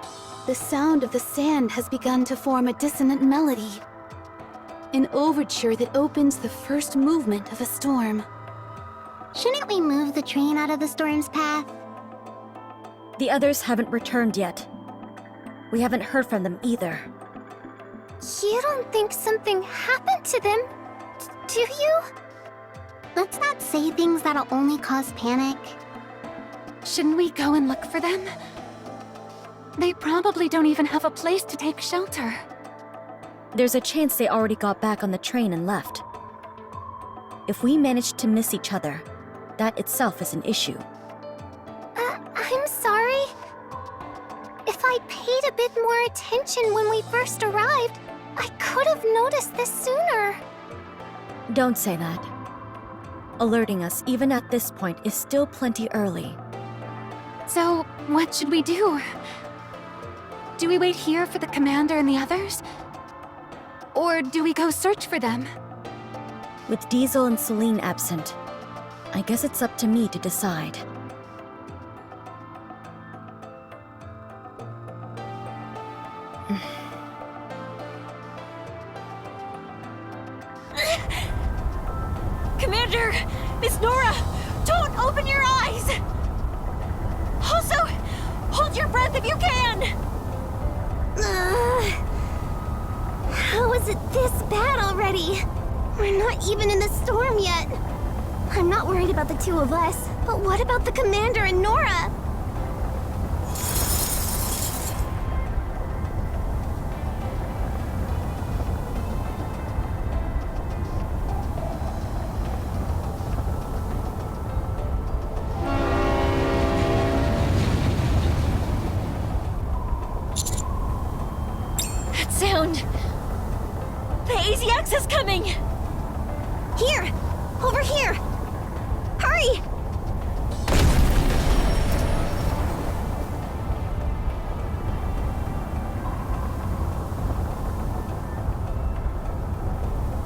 the sound of the sand has begun to form a dissonant melody. An overture that opens the first movement of a storm. Shouldn't we move the train out of the storm's path? The others haven't returned yet. We haven't heard from them either. You don't think something happened to them, do you? Let's not say things that'll only cause panic. Shouldn't we go and look for them? They probably don't even have a place to take shelter. There's a chance they already got back on the train and left. If we manage to miss each other, that itself is an issue. I'm sorry. If I'd paid a bit more attention when we first arrived, I could have noticed this sooner. Don't say that. Alerting us even at this point is still plenty early. So, what should we do? Do we wait here for the commander and the others? Or do we go search for them? With Diesel and Soline absent, I guess it's up to me to decide. Commander! Miss Nora! Don't open your eyes! Also, hold your breath if you can! How is it this bad already? We're not even in the storm yet. I'm not worried about the two of us, but what about the commander and Nora? AZX is coming! Here! Over here! Hurry!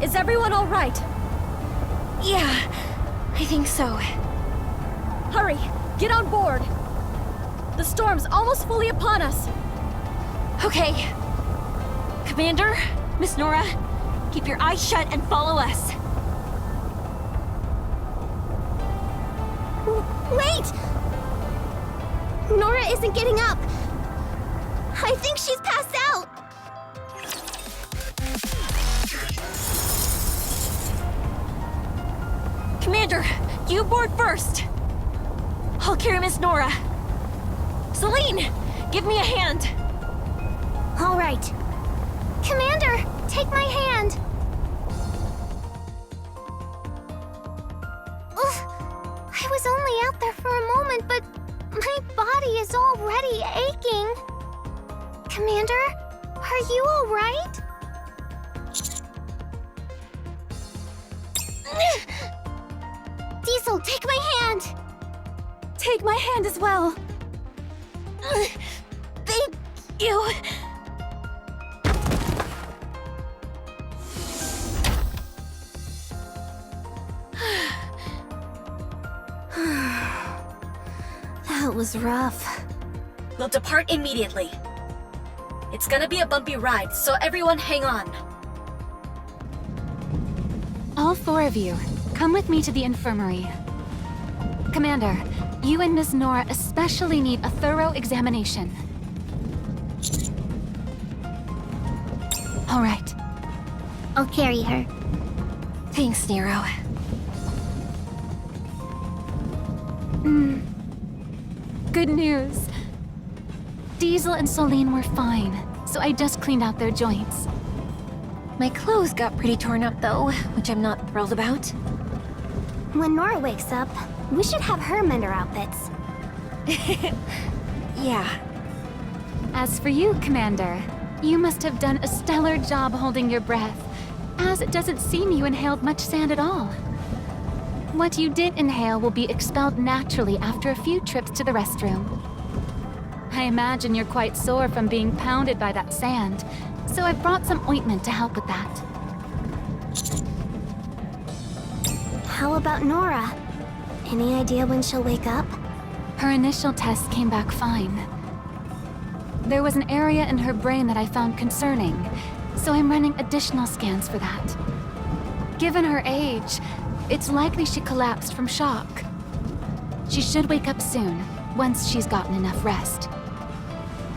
Is everyone all right? Yeah, I think so. Hurry, get on board. The storm's almost fully upon us. Okay. Commander, Miss Nora, keep your eyes shut and follow us. Wait! Nora isn't getting up. I think she's passed out. Commander, you board first. I'll carry Miss Nora. Soline, give me a hand. All right. Commander, take my hand. Ugh, I was only out there for a moment, but my body is already aching. Commander, are you all right? Diesel, take my hand. Take my hand as well. Thank you. That was rough. We'll depart immediately. It's gonna be a bumpy ride, so everyone hang on. All four of you, come with me to the infirmary. Commander, you and Ms. Nora especially need a thorough examination. All right. I'll carry her. Thanks, Nero. Good news. Diesel and Soline were fine, so I just cleaned out their joints. My clothes got pretty torn up though, which I'm not thrilled about. When Nora wakes up, we should have her mend our outfits. Yeah. As for you, Commander, you must have done a stellar job holding your breath, as it doesn't seem you inhaled much sand at all. What you did inhale will be expelled naturally after a few trips to the restroom. I imagine you're quite sore from being pounded by that sand, so I brought some ointment to help with that. How about Nora? Any idea when she'll wake up? Her initial tests came back fine. There was an area in her brain that I found concerning, so I'm running additional scans for that. Given her age, it's likely she collapsed from shock. She should wake up soon, once she's gotten enough rest.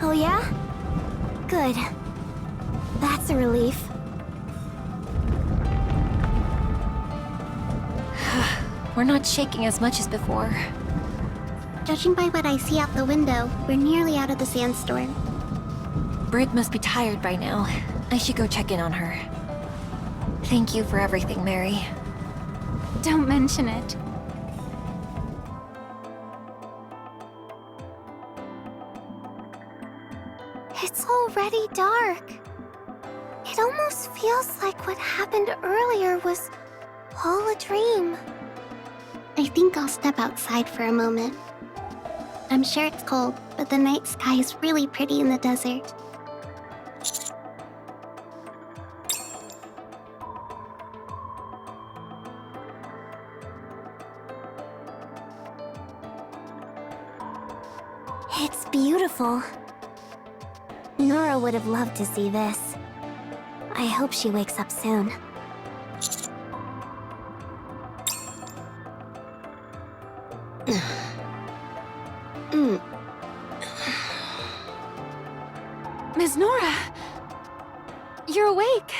Oh yeah? Good. That's a relief. We're not shaking as much as before. Judging by what I see out the window, we're nearly out of the sandstorm. Brid must be tired by now. I should go check in on her. Thank you for everything, Mary. Don't mention it. It's already dark. It almost feels like what happened earlier was all a dream. I think I'll step outside for a moment. I'm sure it's cold, but the night sky is really pretty in the desert. It's beautiful. Nora would have loved to see this. I hope she wakes up soon. Ms. Nora! You're awake!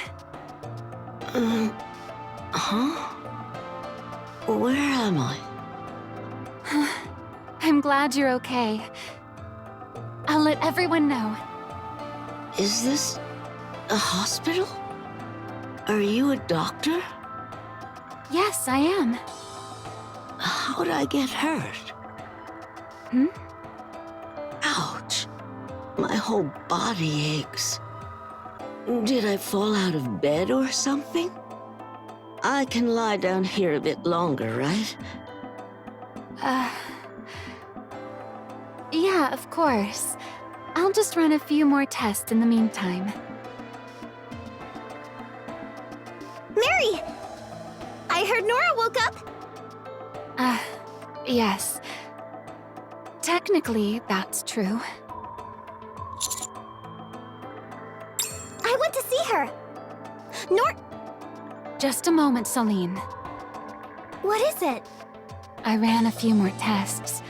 Huh? Where am I? I'm glad you're okay. I'll let everyone know. Is this a hospital? Are you a doctor? Yes, I am. How'd I get hurt? Hmm? Ouch. My whole body aches. Did I fall out of bed or something? I can lie down here a bit longer, right? Yeah, of course. I'll just run a few more tests in the meantime. Mary! I heard Nora woke up! Yes. Technically, that's true. I went to see her! Just a moment, Soline. What is it? I ran a few more tests.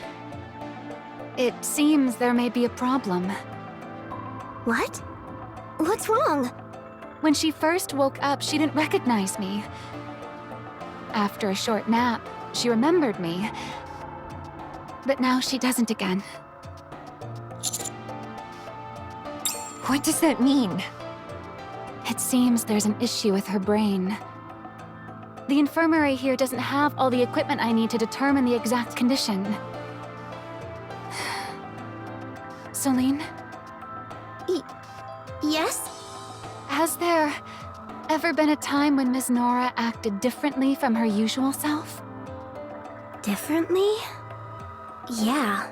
It seems there may be a problem. What? What's wrong? When she first woke up, she didn't recognize me. After a short nap, she remembered me. But now she doesn't again. What does that mean? It seems there's an issue with her brain. The infirmary here doesn't have all the equipment I need to determine the exact condition. Soline? Yes? Has there ever been a time when Ms. Nora acted differently from her usual self? Differently? Yeah.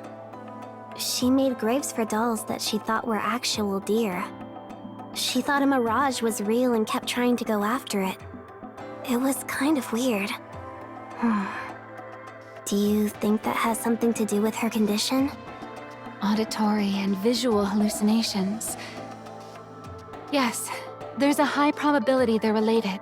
She made graves for dolls that she thought were actual deer. She thought a mirage was real and kept trying to go after it. It was kind of weird. Do you think that has something to do with her condition? Auditory and visual hallucinations. Yes, there's a high probability they're related.